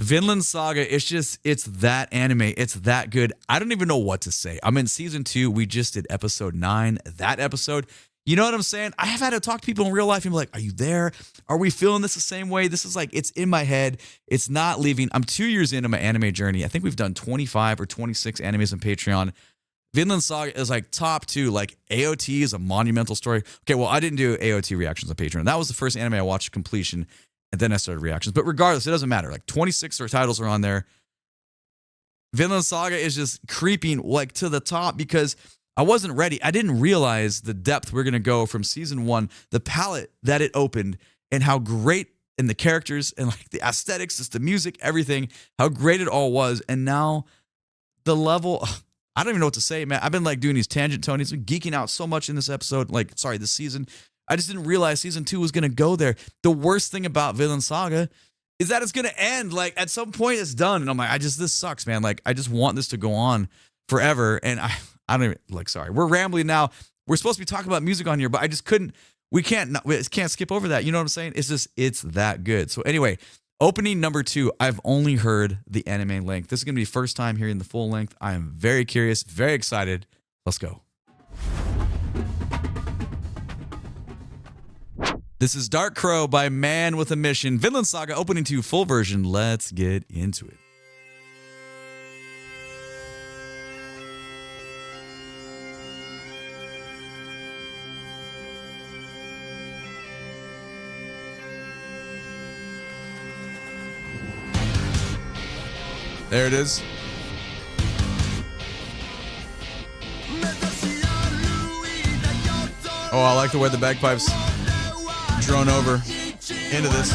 Vinland Saga, it's that anime. It's that good. I don't even know what to say. I'm in season 2. We just did episode 9. That episode, you know what I'm saying? I have had to talk to people in real life and be like, are you there? Are we feeling this the same way? This is like, it's in my head. It's not leaving. I'm 2 years into my anime journey. I think we've done 25 or 26 animes on Patreon. Vinland Saga is like top 2. Like AOT is a monumental story. Okay, well, I didn't do AOT reactions on Patreon. That was the first anime I watched completion. And then I started reactions. But regardless, it doesn't matter. Like 26 titles are on there. Vinland Saga is just creeping like to the top because I wasn't ready. I didn't realize the depth we're going to go from season 1, the palette that it opened, and how great, and the characters and like the aesthetics, just the music, everything, how great it all was. And now the level, I don't even know what to say, man. I've been like doing these tangent Tonys, geeking out so much in this episode, this season. I just didn't realize season 2 was going to go there. The worst thing about Vinland Saga is that it's going to end. Like at some point it's done. And I'm like, this sucks, man. Like I just want this to go on forever. And I don't even, sorry, we're rambling now. We're supposed to be talking about music on here, but I just couldn't, we can't skip over that. You know what I'm saying? It's that good. So anyway, opening number 2, I've only heard the anime length. This is going to be first time hearing the full length. I am very curious, very excited. Let's go. This is Dark Crow by Man with a Mission. Vinland Saga opening 2 full version. Let's get into it. There it is. Oh, I like the way the bagpipes drone over into this.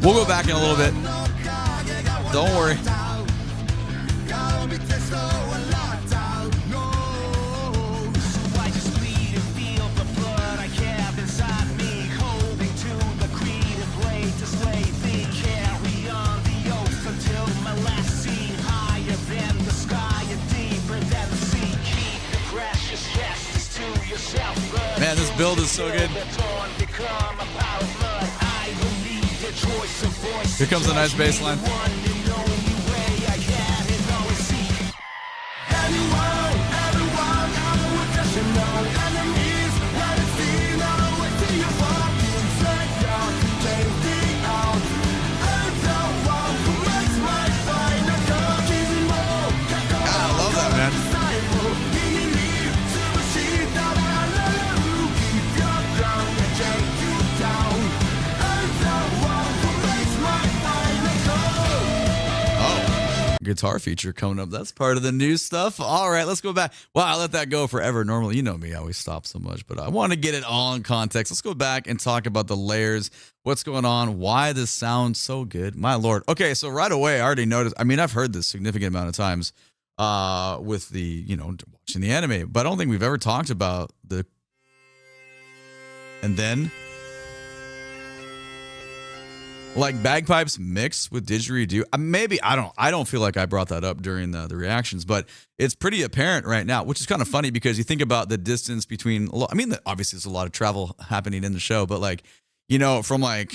We'll go back in a little bit. Don't worry. Man, this build is so good. Here comes a nice bass line. I love that, man. Guitar feature coming up. That's part of the new stuff. All right, let's go back. Wow, I let that go forever. Normally, you know me, I always stop so much, but I want to get it all in context. Let's go back and talk about the layers, what's going on, why this sounds so good. My Lord. Okay, so right away, I already noticed. I mean, I've heard this significant amount of times with the, watching the anime, but I don't think we've ever talked about the. And then, like bagpipes mixed with didgeridoo. Maybe I don't feel like I brought that up during the reactions, but it's pretty apparent right now, which is kind of funny because you think about the distance between. I mean, obviously there's a lot of travel happening in the show, but from I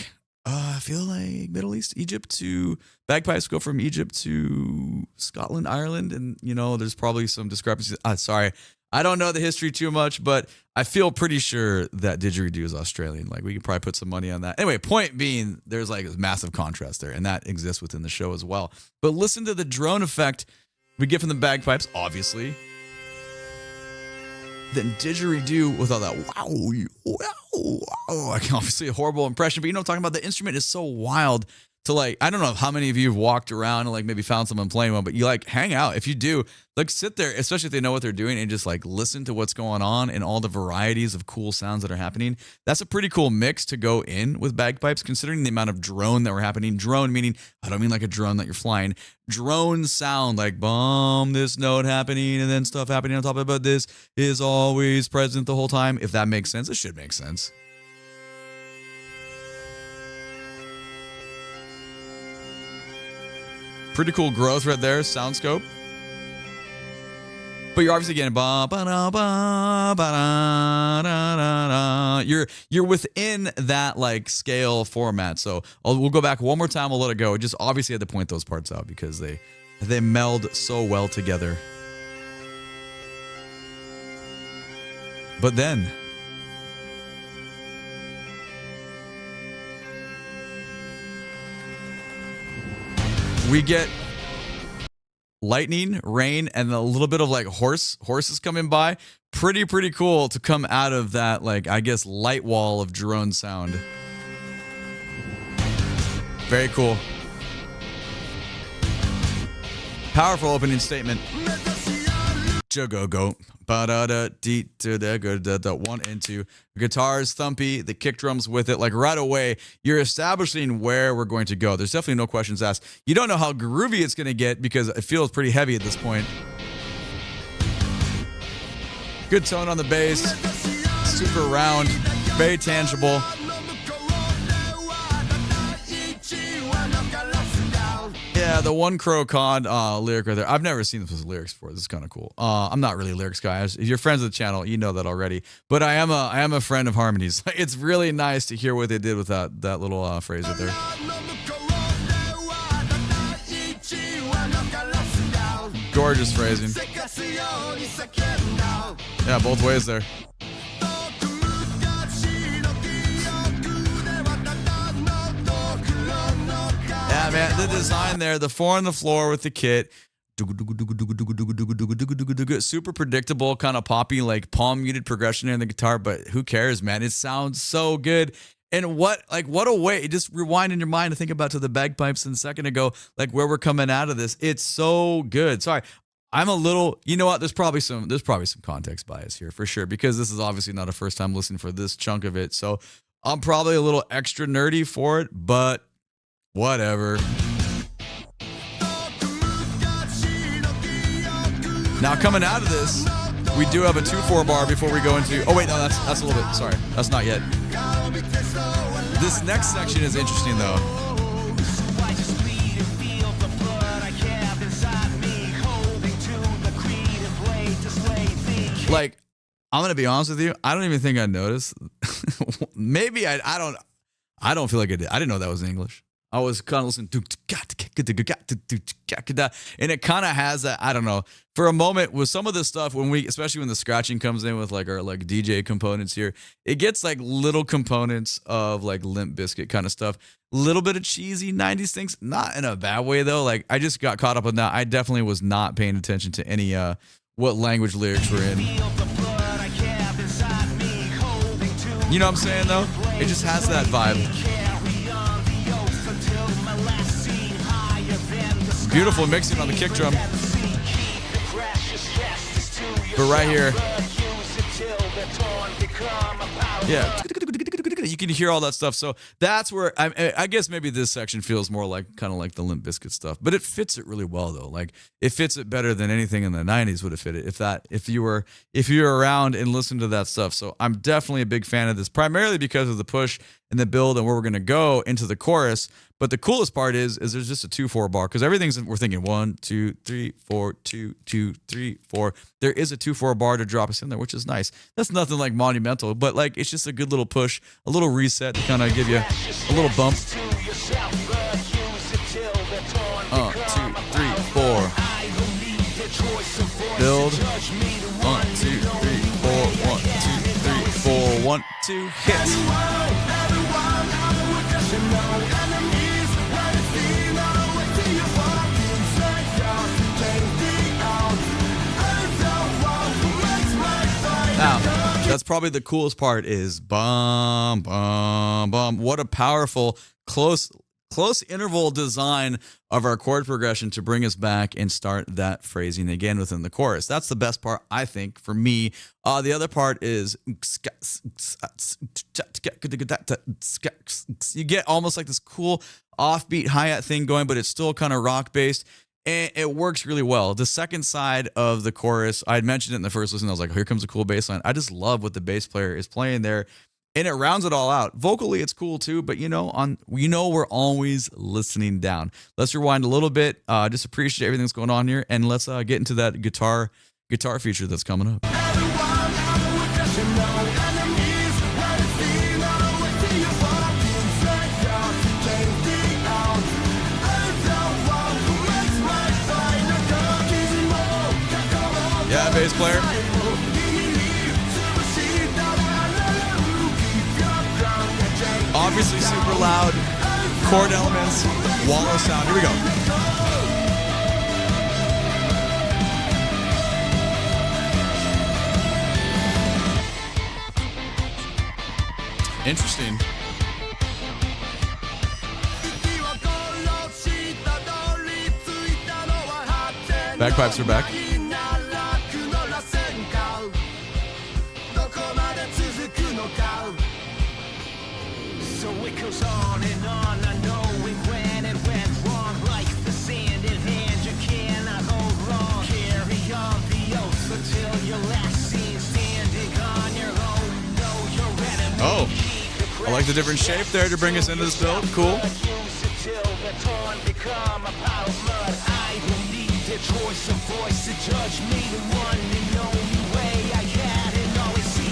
feel like Middle East, Egypt to bagpipes go from Egypt to Scotland, Ireland, and there's probably some discrepancies. Sorry. I don't know the history too much, but I feel pretty sure that didgeridoo is Australian. Like we could probably put some money on that. Anyway, point being, there's like this massive contrast there, and that exists within the show as well. But listen to the drone effect we get from the bagpipes, obviously. Then didgeridoo with all that wow. I can obviously a horrible impression, but I'm talking about the instrument is so wild. To I don't know how many of you have walked around and maybe found someone playing one, but you hang out. If you do, sit there, especially if they know what they're doing, and just listen to what's going on and all the varieties of cool sounds that are happening. That's a pretty cool mix to go in with bagpipes, considering the amount of drone that were happening. Drone meaning, I don't mean like a drone that you're flying. Drone sound bomb, this note happening, and then stuff happening on top of it. But this is always present the whole time. If that makes sense, it should make sense. Pretty cool growth right there, sound scope. but you're obviously getting ba ba da ba ba da da da da. You're within that like scale format. So we'll go back one more time. We'll let it go. Just obviously had to point those parts out because they meld so well together. But then we get lightning, rain, and a little bit of like horses coming by. Pretty cool to come out of that, like, I guess, light wall of drone sound. Very cool. Powerful opening statement. Go. Ba-da-da, dee-da-da-da-da, 1 and 2. Guitars, thumpy, the kick drums with it. Like right away, you're establishing where we're going to go. There's definitely no questions asked. You don't know how groovy it's going to get because it feels pretty heavy at this point. Good tone on the bass. Super round. Very tangible. Yeah, the One Crow Cod lyric right there. I've never seen this with lyrics before. This is kind of cool. I'm not really a lyrics guy. If you're friends of the channel, you know that already. But I am a friend of harmonies. It's really nice to hear what they did with that little phrase right there. Gorgeous phrasing. Yeah, both ways there. Yeah, man, the design there, the 4 on the floor with the kit. Super predictable, kind of poppy, like palm muted progression in the guitar, but who cares, man? It sounds so good. And what a way, just rewind in your mind to think about to the bagpipes a second ago, like where we're coming out of this. It's so good. Sorry. I'm a little, you know what? There's probably some context bias here for sure, because this is obviously not a first time listening for this chunk of it. So I'm probably a little extra nerdy for it, but whatever. Now coming out of this, we do have a 2/4 bar before we go into. Oh wait, no, that's a little bit. Sorry, that's not yet. This next section is interesting though. Like, I'm gonna be honest with you. I don't even think I noticed. Maybe I don't feel like I did. I didn't know that was in English. I was kind of listening to, and it kind of has that, I don't know, for a moment with some of this stuff, especially when the scratching comes in with like our like DJ components here, it gets like little components of like Limp Bizkit kind of stuff. A little bit of cheesy 90s things, not in a bad way though. Like I just got caught up on that. I definitely was not paying attention to any, what language lyrics were in. You know what I'm saying though? It just has that vibe. Beautiful mixing on the kick drum. But right here, yeah, you can hear all that stuff. So that's where I guess maybe this section feels more like kind of like the Limp Bizkit stuff, but it fits it really well though. Like it fits it better than anything in the 90s would have fit it if you were around and listened to that stuff. So I'm definitely a big fan of this, primarily because of the push and the build and where we're gonna go into the chorus. But the coolest part is there's just a 2/4 bar, because everything's, we're thinking 1, 2, 3, 4, 2, 2, 3, 4. There is a 2/4 bar to drop us in there, which is nice. That's nothing like monumental, but like it's just a good little push, a little reset to kind of give you a little bump. 2, 3, 4. Build. 1, 2, 3, 4. 1, 2, 3, 4. 1, 2. Hit. Now, that's probably the coolest part is bum, bum, bum. What a powerful, close interval design of our chord progression to bring us back and start that phrasing again within the chorus. That's the best part, I think, for me. The other part is you get almost like this cool offbeat hi-hat thing going, but it's still kind of rock-based. And it works really well. The second side of the chorus, I had mentioned it in the first listen. I was like, here comes a cool bass line. I just love what the bass player is playing there. And it rounds it all out. Vocally, it's cool too, but we're always listening down. Let's rewind a little bit. Just appreciate everything that's going on here. And let's get into that guitar guitar feature that's coming up. Yeah, bass player. Obviously super loud. Chord elements. Wallow sound. Here we go. Interesting. Bagpipes are back. So it goes on and on. I know when it went wrong, like the sand in hand, you cannot hold wrong. Carry on the oath until your last scene, standing on your own. Know your enemy. Oh, I like the different shape there to bring us into this build. Cool. Choice of voice to judge me, the one and only way I had and always see.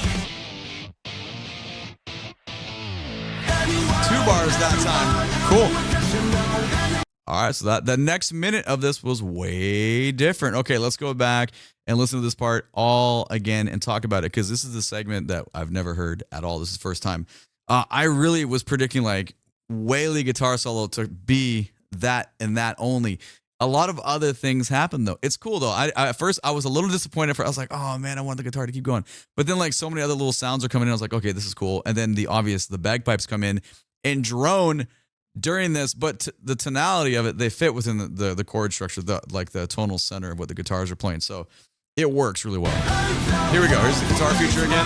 2 bars that time. Cool. All right, so that the next minute of this was way different. Okay, let's go back and listen to this part all again and talk about it, because this is the segment that I've never heard at all. This is the first time. I really was predicting like Whaley guitar solo to be that and that only. A lot of other things happened though. It's cool though. At first I was a little disappointed. I was like, oh man, I want the guitar to keep going. But then like so many other little sounds are coming in. I was like, okay, this is cool. And then the bagpipes come in and drone during this, but the tonality of it, they fit within the chord structure, the tonal center of what the guitars are playing. So it works really well. Here we go. Here's the guitar feature again.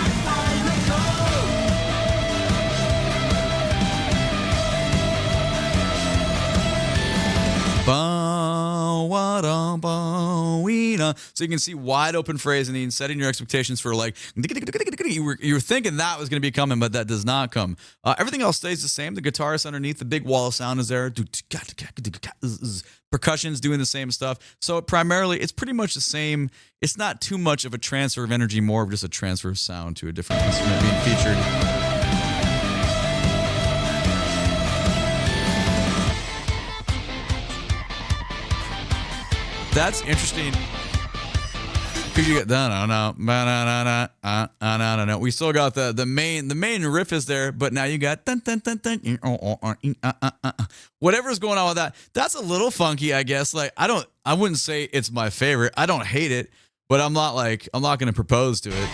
So you can see wide open phrasing, setting your expectations for like you were thinking that was going to be coming, but that does not come. Everything else stays the same. The guitar is underneath. The big wall of sound is there. Percussion's doing the same stuff. So primarily, it's pretty much the same. It's not too much of a transfer of energy, more of just a transfer of sound to a different instrument being featured. That's interesting. Because you get we still got the main riff is there, but now you got whatever's going on with that. That's a little funky, I guess. Like I wouldn't say it's my favorite. I don't hate it, but I'm not going to propose to it.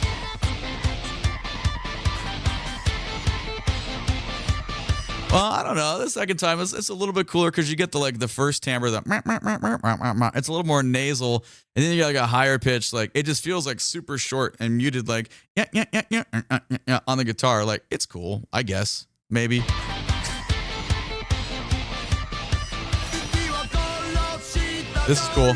Well, I don't know. The second time it's a little bit cooler because you get the first timbre, it's a little more nasal, and then you got like a higher pitch. Like it just feels like super short and muted, like on the guitar. Like it's cool, I guess, maybe. This is cool.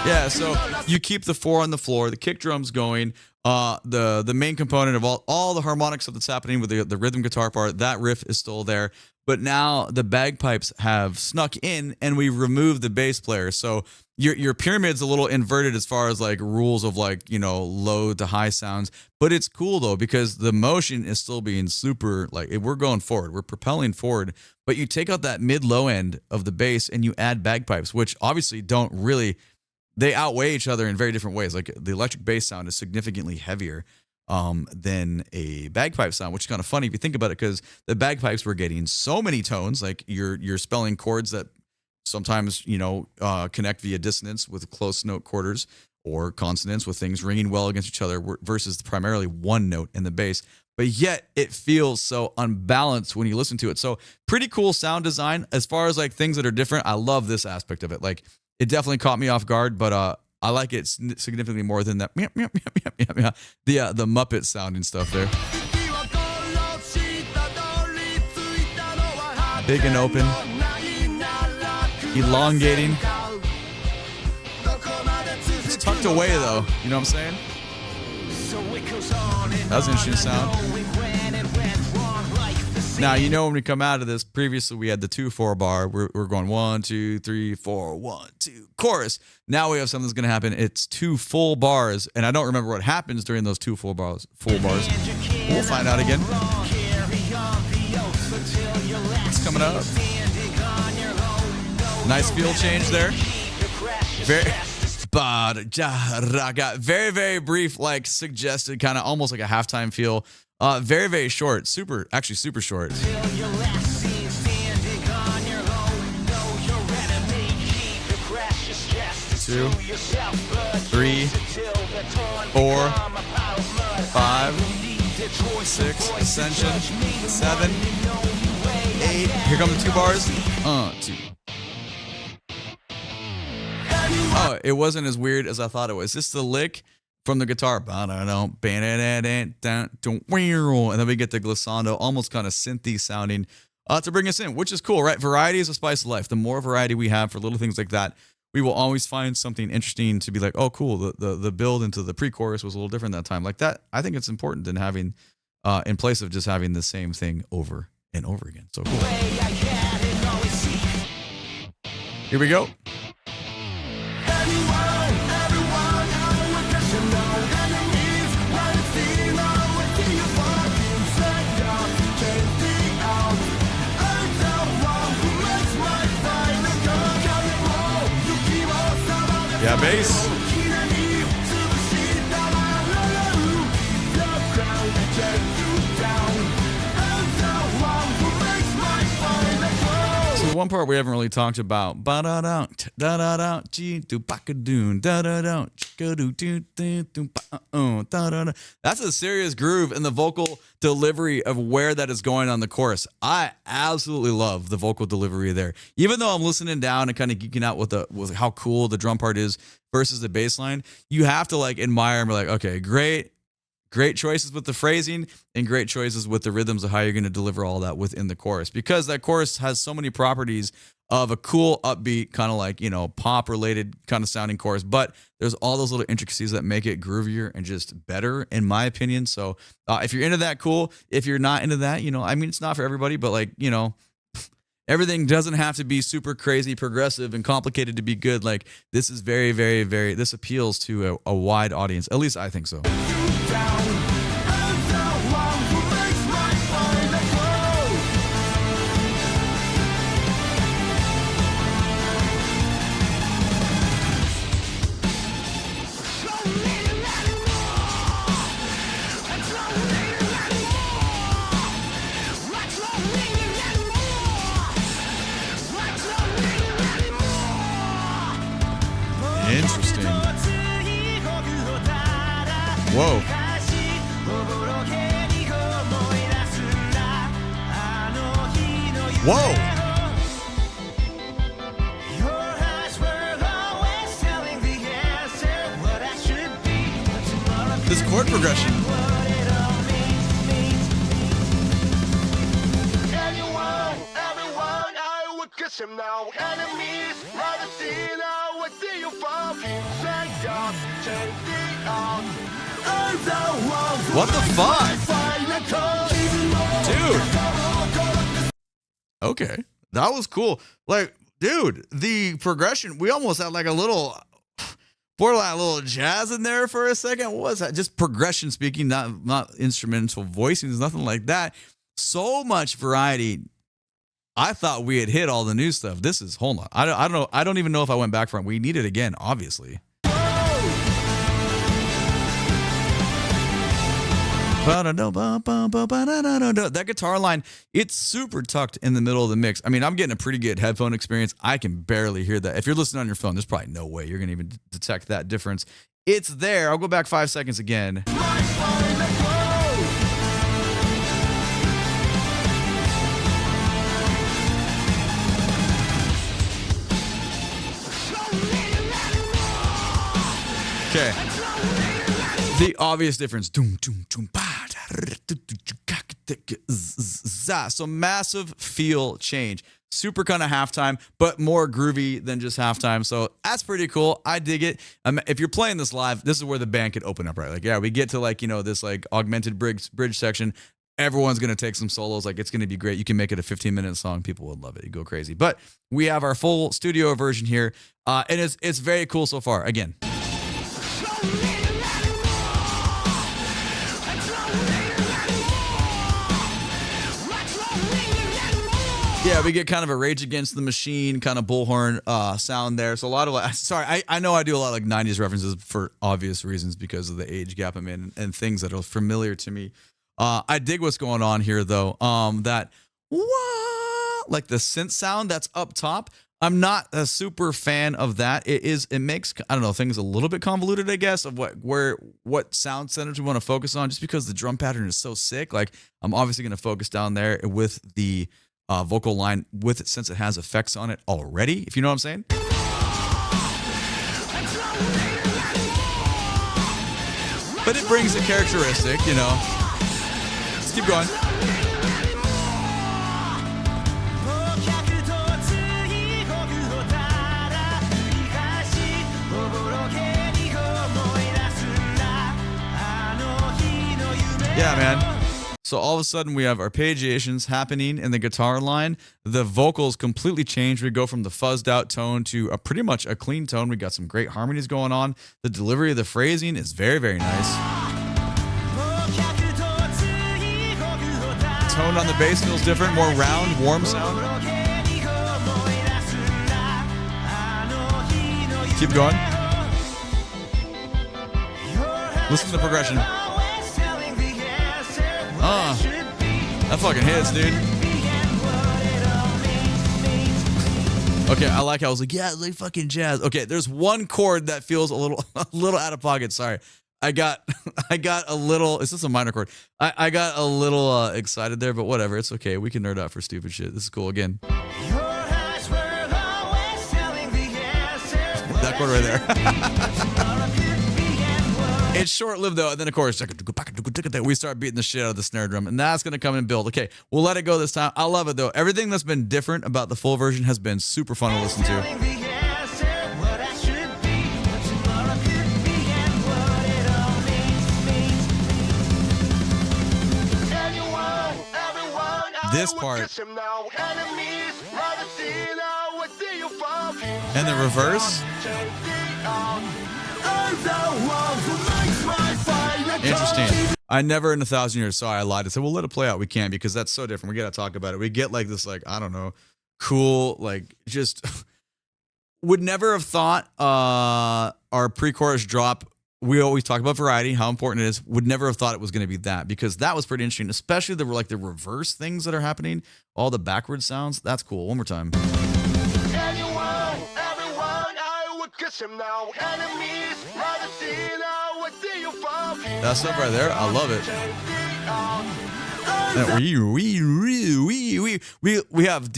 Yeah, so you keep the 4 on the floor, the kick drum's going. The main component of all the harmonics that's happening with the rhythm guitar part, that riff is still there. But now the bagpipes have snuck in and we removed the bass player. So your pyramid's a little inverted as far as like rules of like, low to high sounds. But it's cool though, because the motion is still being super, like we're going forward. We're propelling forward. But you take out that mid-low end of the bass and you add bagpipes, which obviously don't really... They outweigh each other in very different ways. Like the electric bass sound is significantly heavier than a bagpipe sound, which is kind of funny if you think about it, because the bagpipes were getting so many tones. Like you're spelling chords that sometimes connect via dissonance with close note quarters, or consonants with things ringing well against each other versus primarily one note in the bass. But yet it feels so unbalanced when you listen to it. So pretty cool sound design as far as like things that are different. I love this aspect of it. Like, it definitely caught me off guard, but I like it significantly more than that. The Muppet sounding stuff there. Big and open, elongating. It's tucked away though. You know what I'm saying? That was an interesting sound. Now when we come out of this, previously we had the 2/4 bar. We're going 1, 2, 3, 4, 1, 2, chorus. Now we have something that's going to happen. It's 2 full bars, and I don't remember what happens during those 2 full bars. We'll find out again. It's coming up. Nice feel change there. Very, very brief, like suggested, kind of almost like a halftime feel. Very, very short. Actually super short. 2, 3, 4, 5, 6, Ascension, 7, 8. Here come the 2 bars. 2. Oh, it wasn't as weird as I thought it was. Just the lick from the guitar. And then we get the glissando, almost kind of synthy sounding to bring us in, which is cool, right? Variety is a spice of life. The more variety we have for little things like that, we will always find something interesting to be like, oh, cool. The build into the pre-chorus was a little different that time. Like that, I think it's important than having, in place of just having the same thing over and over again. So cool. Here we go. Yeah, bass. So the one part we haven't really talked about. That's a serious groove in the vocal delivery of where that is going on the chorus. I absolutely love the vocal delivery there. Even though I'm listening down and kind of geeking out with how cool the drum part is versus the bass line, you have to like admire and be like, okay, great choices with the phrasing and great choices with the rhythms of how you're going to deliver all that within the chorus, because that chorus has so many properties of a cool, upbeat, kind of like, pop related kind of sounding chorus, but there's all those little intricacies that make it groovier and just better, in my opinion. So if you're into that, cool. If you're not into that, it's not for everybody, but like, everything doesn't have to be super crazy, progressive, and complicated to be good. Like this is very, very, very, this appeals to a wide audience. At least I think so. Interesting. Whoa. Whoa. This chord progression. What the fuck? Dude. Okay. That was cool. Like, dude, the progression, we almost had like a little jazz in there for a second. What was that? Just progression speaking, not instrumental voicings, nothing like that. So much variety. I thought we had hit all the new stuff. This is, hold on. I don't know. I don't even know if I went back from it. We need it again, obviously. That guitar line, it's super tucked in the middle of the mix. I mean, I'm getting a pretty good headphone experience. I can barely hear that. If you're listening on your phone, there's probably no way you're going to even detect that difference. It's there. I'll go back 5 seconds again. Okay. The obvious difference. So massive feel change. Super kind of halftime, but more groovy than just halftime. So that's pretty cool. I dig it. If you're playing this live, this is where the band could open up, right? Like, yeah, we get to like, this like augmented bridge section. everyone's going to take some solos. Like, it's going to be great. You can make it a 15-minute song. People would love it. You go crazy. But we have our full studio version here. And it's very cool so far. Again. Yeah, we get kind of a Rage Against the Machine kind of bullhorn sound there. So a lot of, sorry, I know I do a lot of like 90s references for obvious reasons because of the age gap I'm in and things that are familiar to me. I dig what's going on here though. That like the synth sound that's up top. I'm not a super fan of that. It makes, I don't know, things a little bit convoluted, I guess, of what sound centers we want to focus on, just because the drum pattern is so sick. Like, I'm obviously going to focus down there with the vocal line with it, since it has effects on it already, if you know what I'm saying. But it brings a characteristic, you know. Let's keep going. Yeah, man. So all of a sudden we have arpeggiations happening in the guitar line. The vocals completely change. We go from the fuzzed out tone to pretty much a clean tone. We got some great harmonies going on. The delivery of the phrasing is very, very nice. Tone on the bass feels different, more round, warm sound. Keep going. Listen to the progression. That fucking hits, dude. Okay, I like how I was like, yeah, like fucking jazz. Okay, there's one chord that feels a little out of pocket. Sorry. I got a little, is this a minor chord? I got a little excited there, but whatever. It's okay. We can nerd out for stupid shit. This is cool. Again. That chord right there. It's short-lived though, and then of course we start beating the shit out of the snare drum, and that's gonna come and build. Okay, we'll let it go this time. I love it though. Everything that's been different about the full version has been super fun to listen to. This part and the reverse. Interesting. I never in 1,000 years. Sorry, I lied. I said, well, let it play out. We can't, because that's so different. We got to talk about it. We get like this, like, I don't know, cool, like, just would never have thought our pre-chorus drop. We always talk about variety, how important it is. Would never have thought it was going to be that, because that was pretty interesting, especially the like the reverse things that are happening, all the backwards sounds. That's cool. One more time. That stuff right there, I love it. We have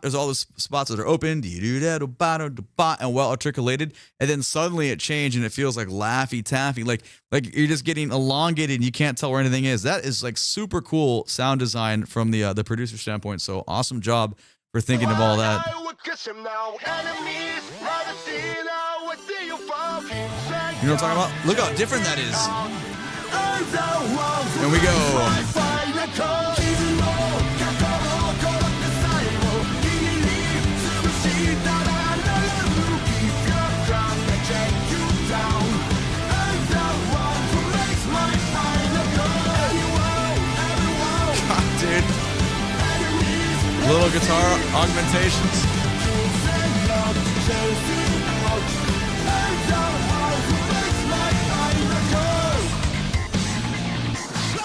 there's all the spots that are open and well articulated, and then suddenly it changed and it feels like Laffy Taffy, like you're just getting elongated and you can't tell where anything is. That is like super cool sound design from the producer standpoint. So awesome job for thinking of all that. You know what I'm talking about? Look how different that is. Here we go. God, dude. Little guitar augmentations.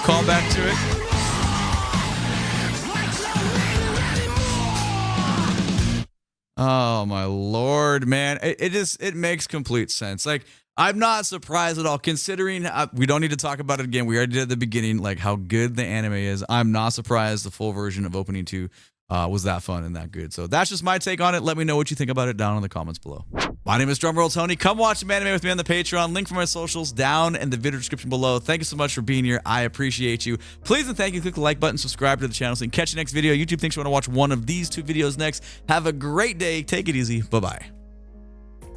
Call back to it. Oh my Lord, man. It makes complete sense. Like, I'm not surprised at all, considering we don't need to talk about it again. We already did at the beginning, like how good the anime is. I'm not surprised the full version of Opening 2 was that fun and that good. So that's just my take on it. Let me know what you think about it down in the comments below. My name is DrumRollTony. Come watch some anime with me on the Patreon. Link for my socials down in the video description below. Thank you so much for being here. I appreciate you. Please and thank you. Click the like button, subscribe to the channel so you can catch the next video. YouTube thinks you want to watch one of these two videos next. Have a great day. Take it easy. Bye-bye.